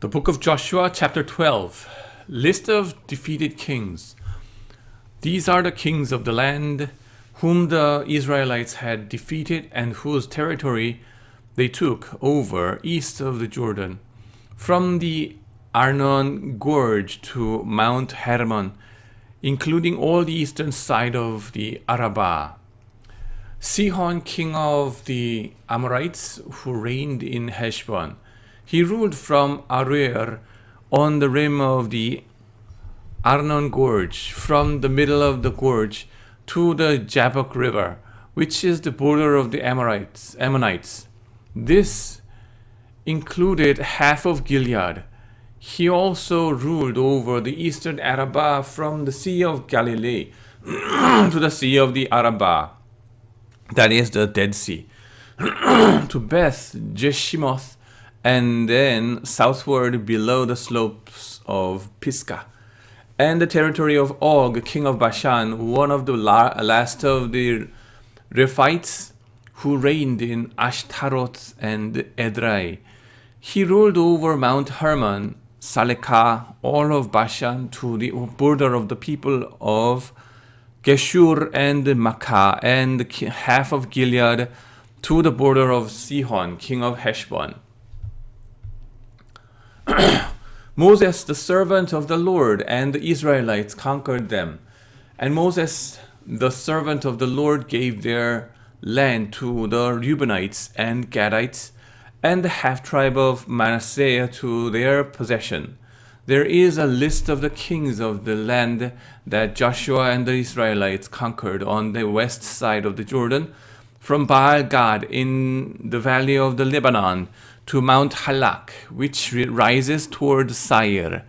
The book of Joshua, chapter 12. List of defeated kings. These are the kings of the land whom the Israelites had defeated and whose territory they took over east of the Jordan, from the Arnon Gorge to Mount Hermon, including all the eastern side of the Arabah. Sihon, king of the Amorites, who reigned in Heshbon. He ruled from Aroer on the rim of the Arnon Gorge, from the middle of the gorge to the Jabbok River, which is the border of the Ammonites. This included half of Gilead. He also ruled over the eastern Arabah from the Sea of Galilee to the Sea of the Arabah, that is the Dead Sea, to Beth Jeshimoth, and then southward below the slopes of Pisgah, and the territory of Og, king of Bashan, one of the last of the Rephaites, who reigned in Ashtaroth and Edrei. He ruled over Mount Hermon, Salekah, all of Bashan, to the border of the people of Geshur and Maakah, and half of Gilead to the border of Sihon, king of Heshbon. Moses, the servant of the Lord, and the Israelites conquered them. And Moses, the servant of the Lord, gave their land to the Reubenites and Gadites, and the half-tribe of Manasseh to their possession. There is a list of the kings of the land that Joshua and the Israelites conquered on the west side of the Jordan, from Baal Gad in the valley of the Lebanon to Mount Halak, which rises toward Seir.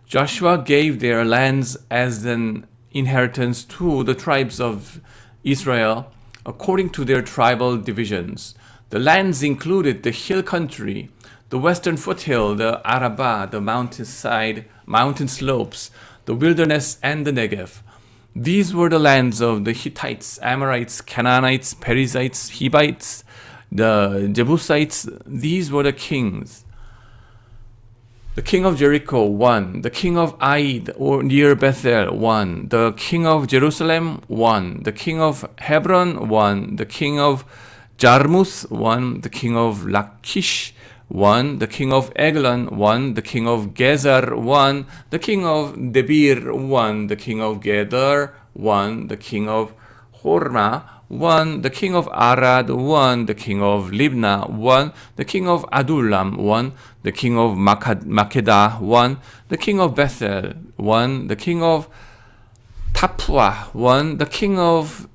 Joshua gave their lands as an inheritance to the tribes of Israel according to their tribal divisions. The lands included the hill country, the western foothill, the Arabah, the mountain slopes, the wilderness, and the Negev. These were the lands of the Hittites, Amorites, Canaanites, Perizzites, Hivites, the Jebusites. These were the kings. The king of Jericho, 1. The king of Aid, or near Bethel, 1. The king of Jerusalem, 1. The king of Hebron, 1. The king of Jarmuth, 1. The king of Lachish, 1. The king of Eglon, 1. The king of Gezer, 1. The king of Debir, 1. The king of Gedor, 1. The king of Hormah, 1. The king of Arad, 1. The king of Libnah, 1. The king of Adullam, 1. The king of Makedah, 1. The king of Bethel, 1. The king of Tapua, 1. The king of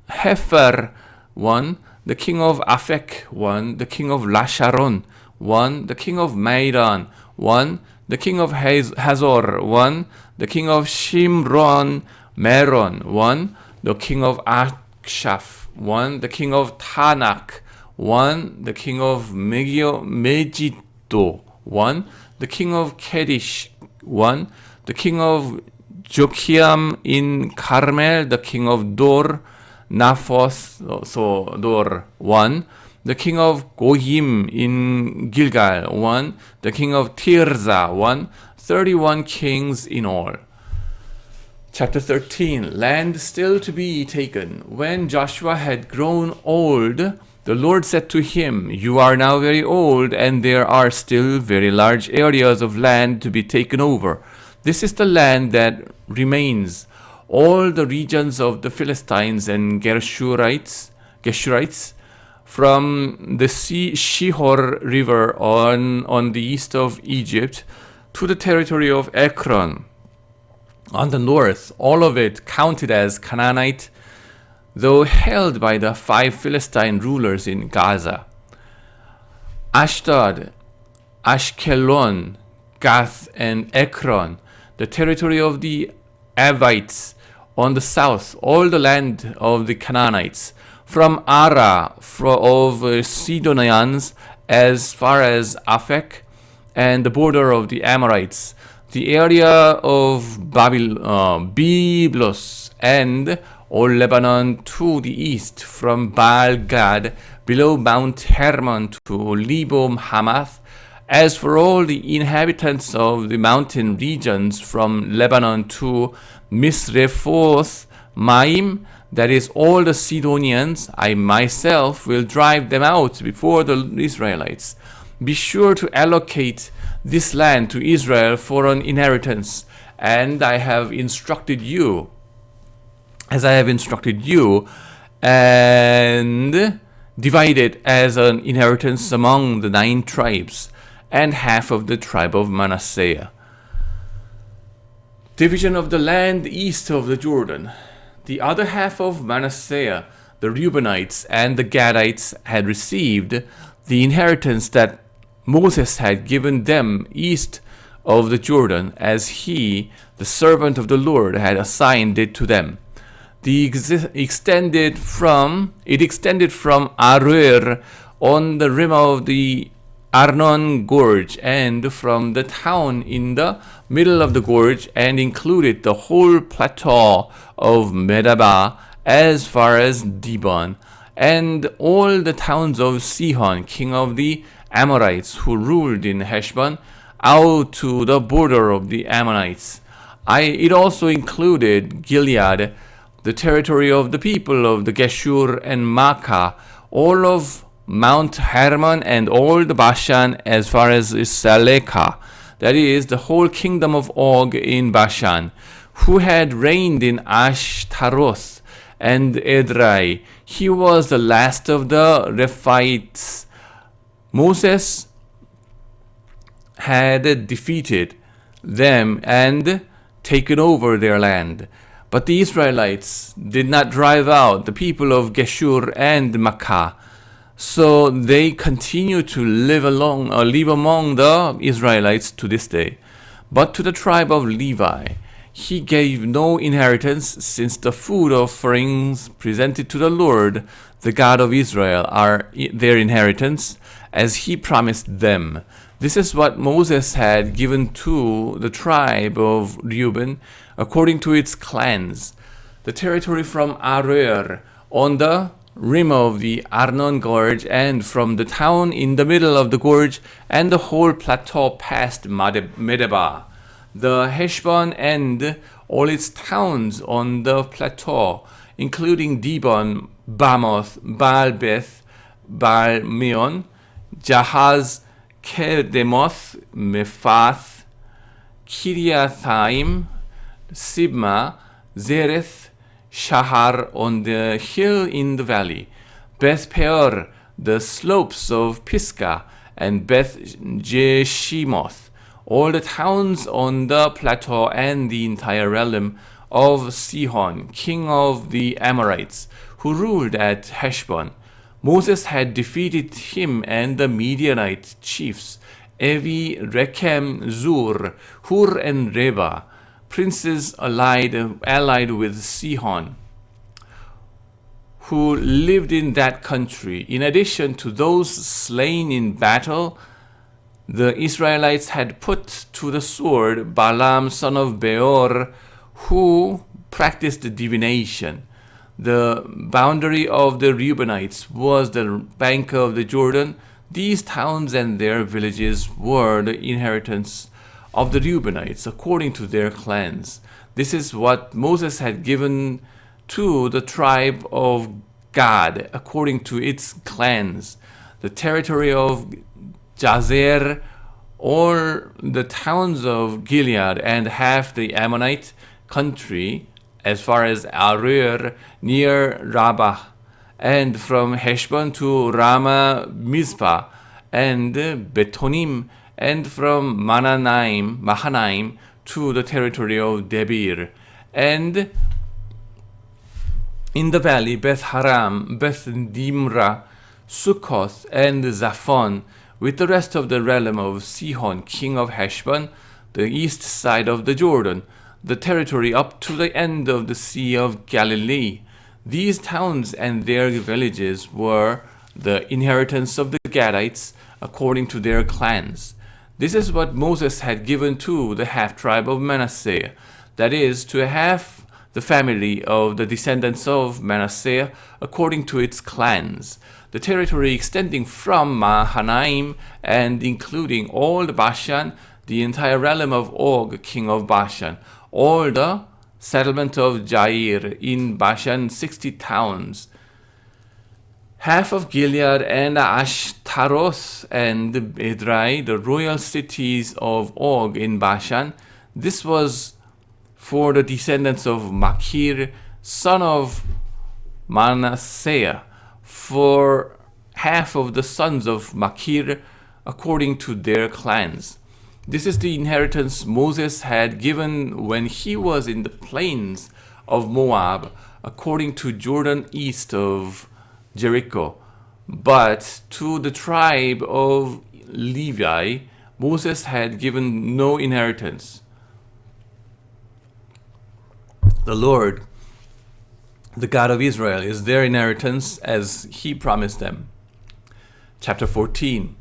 Hefer, 1. The king of Aphek, 1. The king of Lasharon, 1. The king of Maidan, 1. The king of Hazor, 1. The king of Shimron Meron, 1. The king of Akshaph, 1. The king of Tanak, 1. The king of Megiddo, 1. The king of Kedish, 1. The king of Jokiam in Carmel, the king of Dor, Naphoth, so Dor, 1. The king of Goyim in Gilgal, 1. The king of Tirzah, 1. 31 kings in all. Chapter 13. Land still to be taken. When Joshua had grown old, the Lord said to him, "You are now very old, and there are still very large areas of land to be taken over. This is the land that remains, all the regions of the Philistines and Geshurites, from the Shihor River on the east of Egypt to the territory of Ekron. On the north, all of it counted as Canaanite, though held by the 5 Philistine rulers in Gaza. Ashdod, Ashkelon, Gath, and Ekron, the territory of the Avites. On the south, all the land of the Canaanites, from Arah of Sidonians as far as Aphek, and the border of the Amorites, the area of Byblos, and all Lebanon to the east, from Baal Gad below Mount Hermon to Lebo Hamath, As for all the inhabitants of the mountain regions from Lebanon to Misrephoth Maim, that is all the Sidonians, I myself will drive them out before the Israelites. Be sure to allocate this land to Israel for an inheritance, and I have instructed you, as I have instructed you, and divide it as an inheritance among the 9 tribes, and half of the tribe of Manasseh. Division of the land east of the Jordan. The other half of Manasseh, the Reubenites and the Gadites, had received the inheritance that Moses had given them east of the Jordan, as he, the servant of the Lord, had assigned it to them. It extended from Aroer on the rim of the Arnon Gorge and from the town in the middle of the gorge, and included the whole plateau of Medeba as far as Dibon, and all the towns of Sihon, king of the Amorites, who ruled in Heshbon, out to the border of the Ammonites. It also included Gilead, the territory of the people of the Geshur and Maakah, all of Mount Hermon, and all the Bashan as far as Salekah, that is, the whole kingdom of Og in Bashan, who had reigned in Ashtaroth and Edrei. He was the last of the Rephaites. Moses had defeated them and taken over their land. But the Israelites did not drive out the people of Geshur and Maakah, so they continue to live among the Israelites to this day. But to the tribe of Levi he gave no inheritance, since the food offerings presented to the Lord, the God of Israel, are their inheritance, as he promised them. This is what Moses had given to the tribe of Reuben, according to its clans. The territory from Aroer on the rim of the Arnon Gorge, and from the town in the middle of the gorge, and the whole plateau past Medeba, the Heshbon and all its towns on the plateau, including Dibon, Bamoth, Baal-Beth, Baal-Meon, Jahaz, Kedemoth, Mephath, Kiriathaim, Sibma, Zereth, Shahar on the hill in the valley, Beth Peor, the slopes of Pisgah, and Beth Jeshimoth, all the towns on the plateau, and the entire realm of Sihon, king of the Amorites, who ruled at Heshbon. Moses had defeated him and the Midianite chiefs, Evi, Rechem, Zur, Hur, and Reba, princes allied with Sihon, who lived in that country. In addition to those slain in battle, the Israelites had put to the sword Balaam, son of Beor, who practiced divination. The boundary of the Reubenites was the bank of the Jordan. These towns and their villages were the inheritance of the Reubenites according to their clans. This is what Moses had given to the tribe of Gad according to its clans. The territory of Jazer, all the towns of Gilead, and half the Ammonite country as far as Aroer near Arabah, and from Heshbon to Ramah Mizpah and Betonim, and from Mahanaim to the territory of Debir, and in the valley Beth Haram, Beth Dimra, Sukkoth, and Zaphon, with the rest of the realm of Sihon, king of Heshbon, the east side of the Jordan, the territory up to the end of the Sea of Galilee. These towns and their villages were the inheritance of the Gadites according to their clans. This is what Moses had given to the half-tribe of Manasseh, that is, to half the family of the descendants of Manasseh according to its clans. The territory extending from Mahanaim and including all the Bashan, the entire realm of Og, king of Bashan, all the settlement of Jair in Bashan, 60 towns, half of Gilead and Ashtaroth and Edrei, the royal cities of Og in Bashan. This was for the descendants of Machir, son of Manasseh, for half of the sons of Machir according to their clans. This is the inheritance Moses had given when he was in the plains of Moab, according to Jordan east of Jericho. But to the tribe of Levi, Moses had given no inheritance. The Lord, the God of Israel, is their inheritance as he promised them. Chapter 14.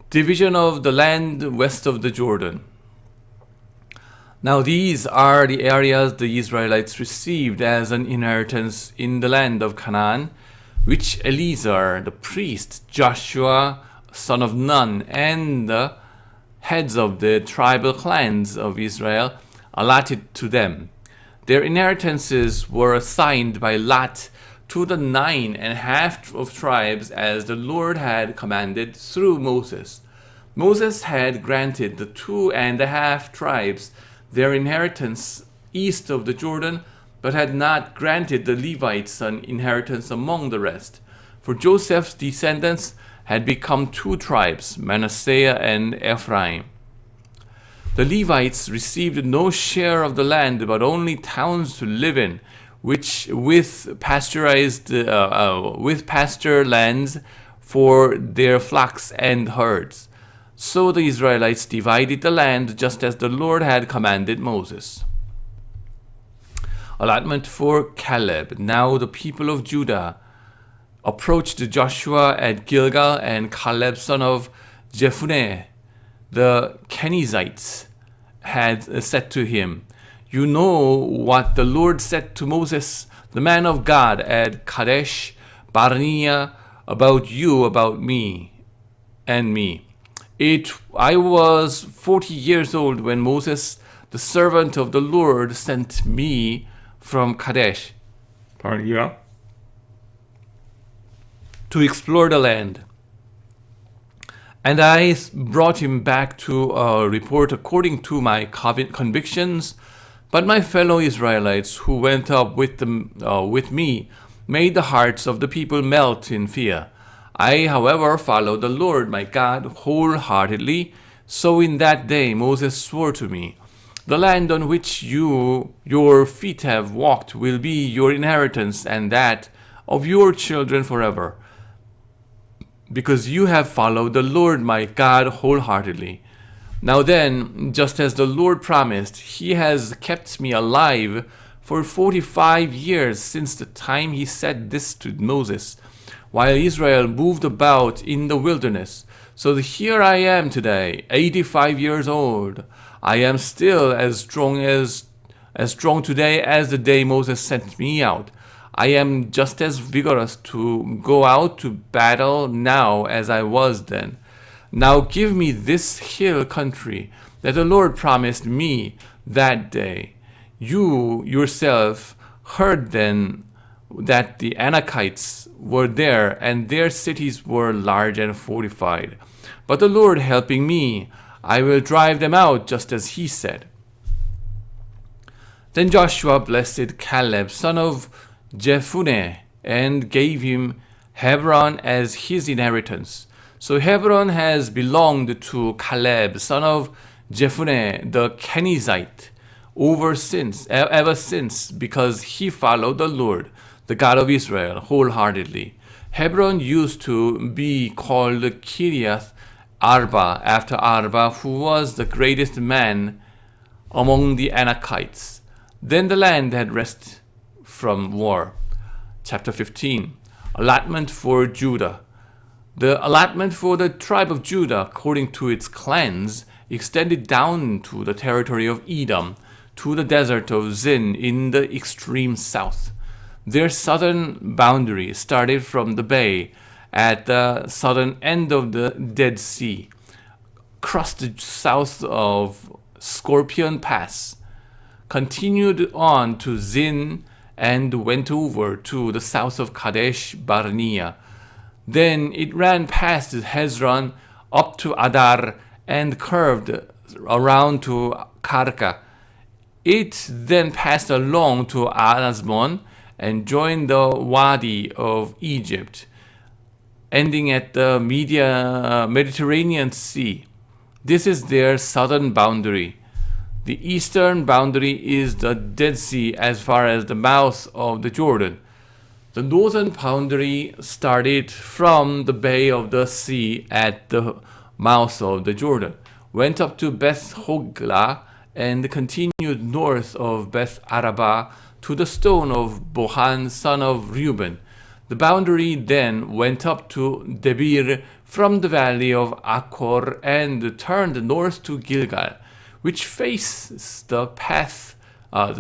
Division of the land west of the Jordan. Now these are the areas the Israelites received as an inheritance in the land of Canaan, which Eleazar the priest, Joshua son of Nun, and the heads of the tribal clans of Israel allotted to them. Their inheritances were assigned by lot to the 9.5 of tribes as the Lord had commanded through Moses. Moses had granted the 2.5 tribes their inheritance east of the Jordan, but had not granted the Levites an inheritance among the rest. For Joseph's descendants had become 2 tribes, Manasseh and Ephraim. The Levites received no share of the land, but only towns to live in, which with pasture lands for their flocks and herds. So the Israelites divided the land just as the Lord had commanded Moses. Allotment for Caleb. Now the people of Judah approached Joshua at Gilgal, and Caleb son of Jephunneh, the Kenizzites, had said to him, "You know what the Lord said to Moses, the man of God, at Kadesh Barnea, about you, about me, and me. I was 40 years old when Moses, the servant of the Lord, sent me from Kadesh Barnea to explore the land. And I brought him back to report according to my convictions. But my fellow Israelites who went up with me made the hearts of the people melt in fear. I, however, followed the Lord my God wholeheartedly. So in that day Moses swore to me, the land on which your feet have walked will be your inheritance, and that of your children forever, because you have followed the Lord my God wholeheartedly. Now then, just as the Lord promised, he has kept me alive for 45 years since the time he said this to Moses, while Israel moved about in the wilderness. So here I am today, 85 years old. I am still as strong today as the day Moses sent me out. I am just as vigorous to go out to battle now as I was then. Now give me this hill country that the Lord promised me that day. You yourself heard then that the Anakites were there, and their cities were large and fortified. But the Lord helping me, I will drive them out just as he said." Then Joshua blessed Caleb, son of Jephunneh, and gave him Hebron as his inheritance. So Hebron has belonged to Caleb, son of Jephunneh, the Kenizzite, ever since, because he followed the Lord, the God of Israel, wholeheartedly. Hebron used to be called Kiriath Arba, after Arba, who was the greatest man among the Anakites. Then the land had rest from war. Chapter 15. Allotment for Judah. The allotment for the tribe of Judah, according to its clans, extended down to the territory of Edom, to the desert of Zin in the extreme south. Their southern boundary started from the bay at the southern end of the Dead Sea, crossed south of Scorpion Pass, continued on to Zin, and went over to the south of Kadesh Barnea. Then it ran past Hezron up to Adar and curved around to Karka. It then passed along to Azmon and joined the Wadi of Egypt, ending at the Mediterranean Sea. This is their southern boundary. The eastern boundary is the Dead Sea as far as the mouth of the Jordan. The northern boundary started from the bay of the sea at the mouth of the Jordan, went up to Beth Hogla, and continued north of Beth Arabah to the stone of Bohan, son of Reuben. The boundary then went up to Debir from the valley of Achor and turned north to Gilgal, which faces the path of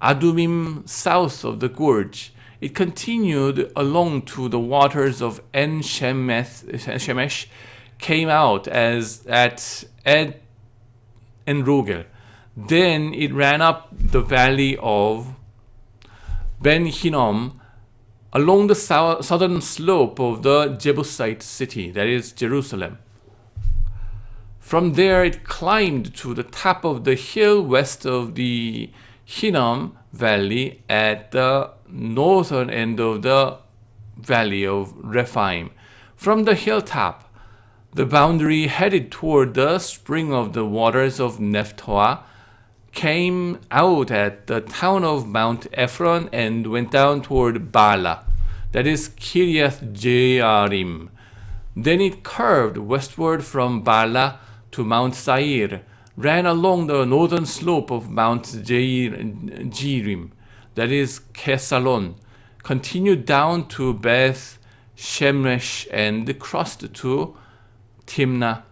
Adumim south of the gorge. It continued along to the waters of Shemesh, came out as at Ed and Rogel. Then it ran up the valley of Ben Hinnom along the southern slope of the Jebusite city, that is Jerusalem. From there it climbed to the top of the hill west of the Hinnom Valley at the northern end of the valley of Rephaim. From the hilltop, the boundary headed toward the spring of the waters of Nephtoah, came out at the town of Mount Ephron and went down toward Bala, that is Kiriath Jearim. Then it curved westward from Bala to Mount Seir, ran along the northern slope of Mount Jearim, that is Kesalon, continued down to Beth Shemesh and crossed to Timnah.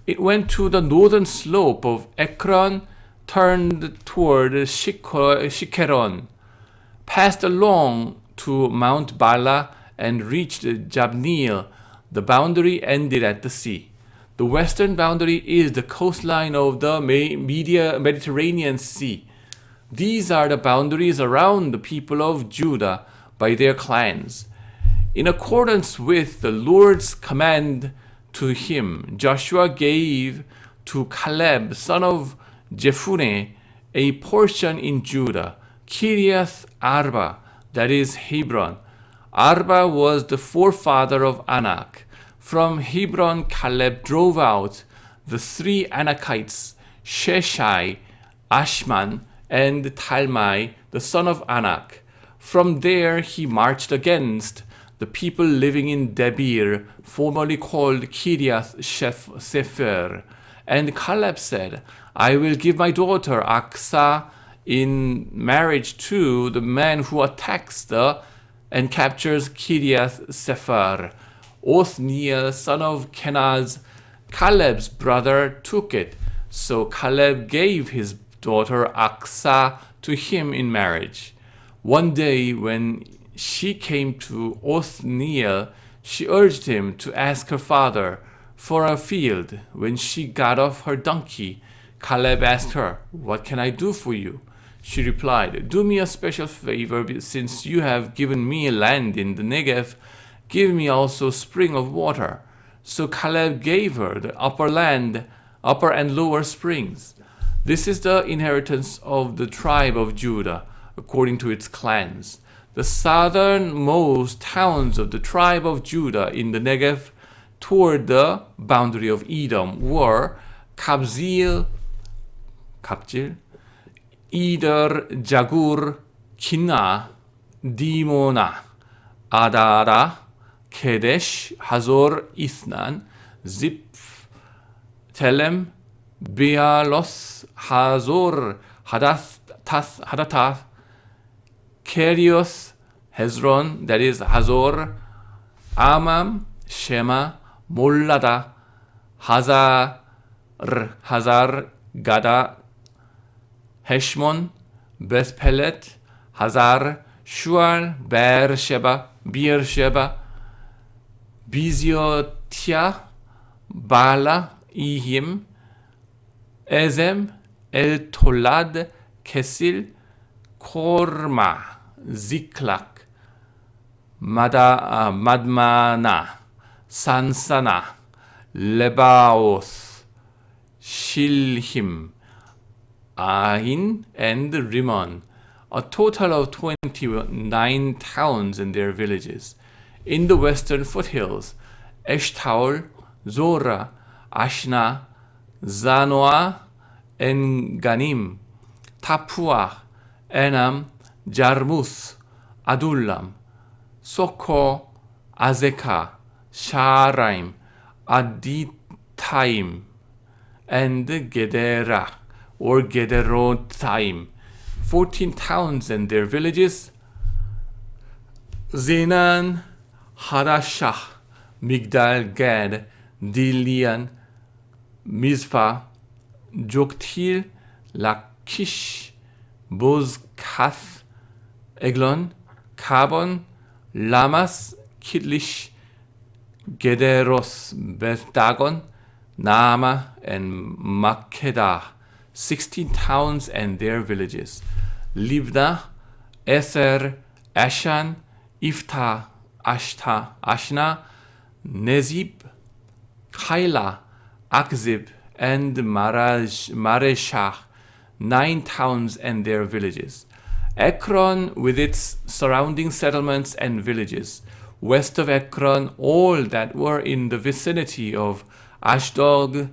It went to the northern slope of Ekron, turned toward Shikeron, passed along to Mount Bala, and reached Jabneel. The boundary ended at the sea. The western boundary is the coastline of the Mediterranean Sea. These are the boundaries around the people of Judah by their clans. In accordance with the Lord's command to him, Joshua gave to Caleb, son of Jephunneh, a portion in Judah, Kiriath Arba, that is Hebron. Arba was the forefather of Anak. From Hebron, Caleb drove out the three Anakites, Sheshai, Ashman, and Talmai, the son of Anak. From there he marched against the people living in Debir, formerly called Kiriath Sefer. And Caleb said, I will give my daughter Aksah in marriage to the man who attacks and captures Kiriath Sefer. Othniel, son of Kenaz, Caleb's brother, took it. So Caleb gave his daughter Aksah to him in marriage. One day when she came to Othniel, she urged him to ask her father for a field. When she got off her donkey, Caleb asked her, What can I do for you? She replied, Do me a special favor, since you have given me land in the Negev. Give me also spring of water. So Caleb gave her the upper and lower springs. This is the inheritance of the tribe of Judah, according to its clans. The southernmost towns of the tribe of Judah in the Negev toward the boundary of Edom were Kabzil, Eder, Jagur, Kinna, Dimona, Adara, Kedesh, Hazor, Ithnan, Ziph, Telem, Bealoth, Hazor, Hadath, Kerioth, Hezron, that is Hazor, Amam, Shema, Mollada, Hazar, Gada, Heshbon, Beth Pelet, Hazar, Shual, Beersheba, Biziotia, Bala, Ihim, Ezem, El Tolad, Kesil, Korma, Ziklak, Madmana, Sansana, Lebaoth, Shilhim, Ahin, and Rimmon, a total of 29 towns and their villages. In the western foothills, Eshtaol, Zorah, Ashna, Zanoah, En-Ganim, Tappuah, Enam, Jarmuth, Adullam, Soko, Azekah, Sharaim, Aditaim, and Gederah, or Gederotaim, 14 towns and their villages. Zenan, Hadashah, Migdal Gad, Dilian, Mizpah, Joktil, Lachish, Bozkath, Eglon, Kabon, Lamas, Kidlish, Gederos, Beth Dagon, Naama, and Makkedah, 16 towns and their villages. Libnah, Ether, Ashan, Iftah, Ashna, Nezib, Kaila, Akzib, and Mareshah, 9 towns and their villages. Ekron with its surrounding settlements and villages. West of Ekron, all that were in the vicinity of Ashdod,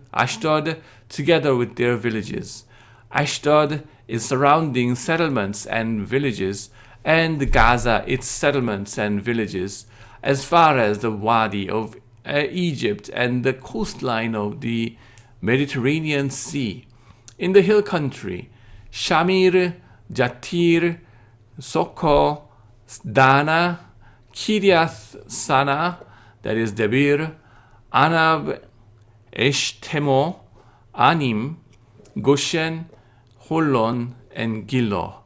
together with their villages. Ashdod, its surrounding settlements and villages, and Gaza, its settlements and villages, as far as the Wadi of Egypt and the coastline of the Mediterranean Sea. In the hill country, Shamir, Jatir, Soko, Dana, Kiriath Sana, that is Debir, Anab, Eshtemo, Anim, Goshen, Holon, and Gilo,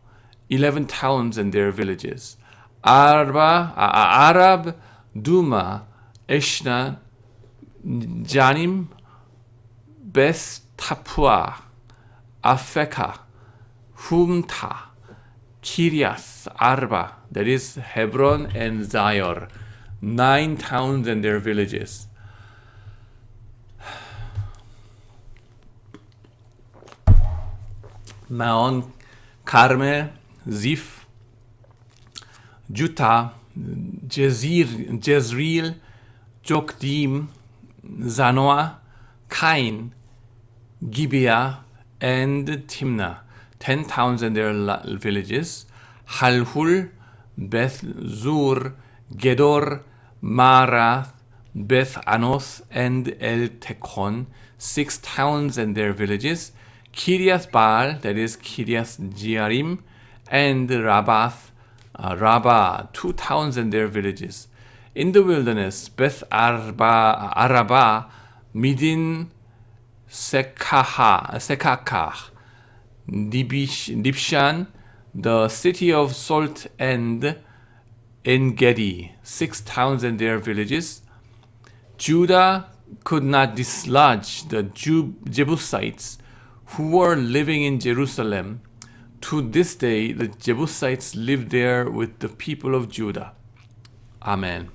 11 towns and their villages. Arab, Duma, Eshna, Janim, Beth Tappuah, Afekah, Humta, Kiriath Arba, that is Hebron and Zior, 9 towns and their villages. Mount Carmel, Ziph, Juttah, Jezreel, Jokdim, Zanoah, Kain, Gibeah, and Timnah, 10 towns and their villages. Halhul, Beth Zur, Gedor, Marath, Beth Anoth, and El Tekon, 6 towns and their villages. Kiriath Baal, that is Kiriath Jearim, and Rabbah, 2 towns and their villages. In the wilderness, Beth Arabah, Midin, Sekakah, Dibshan, the city of Salt, and En-Gedi, 6 towns and their villages. Judah could not dislodge the Jebusites who were living in Jerusalem. To this day, the Jebusites live there with the people of Judah. Amen.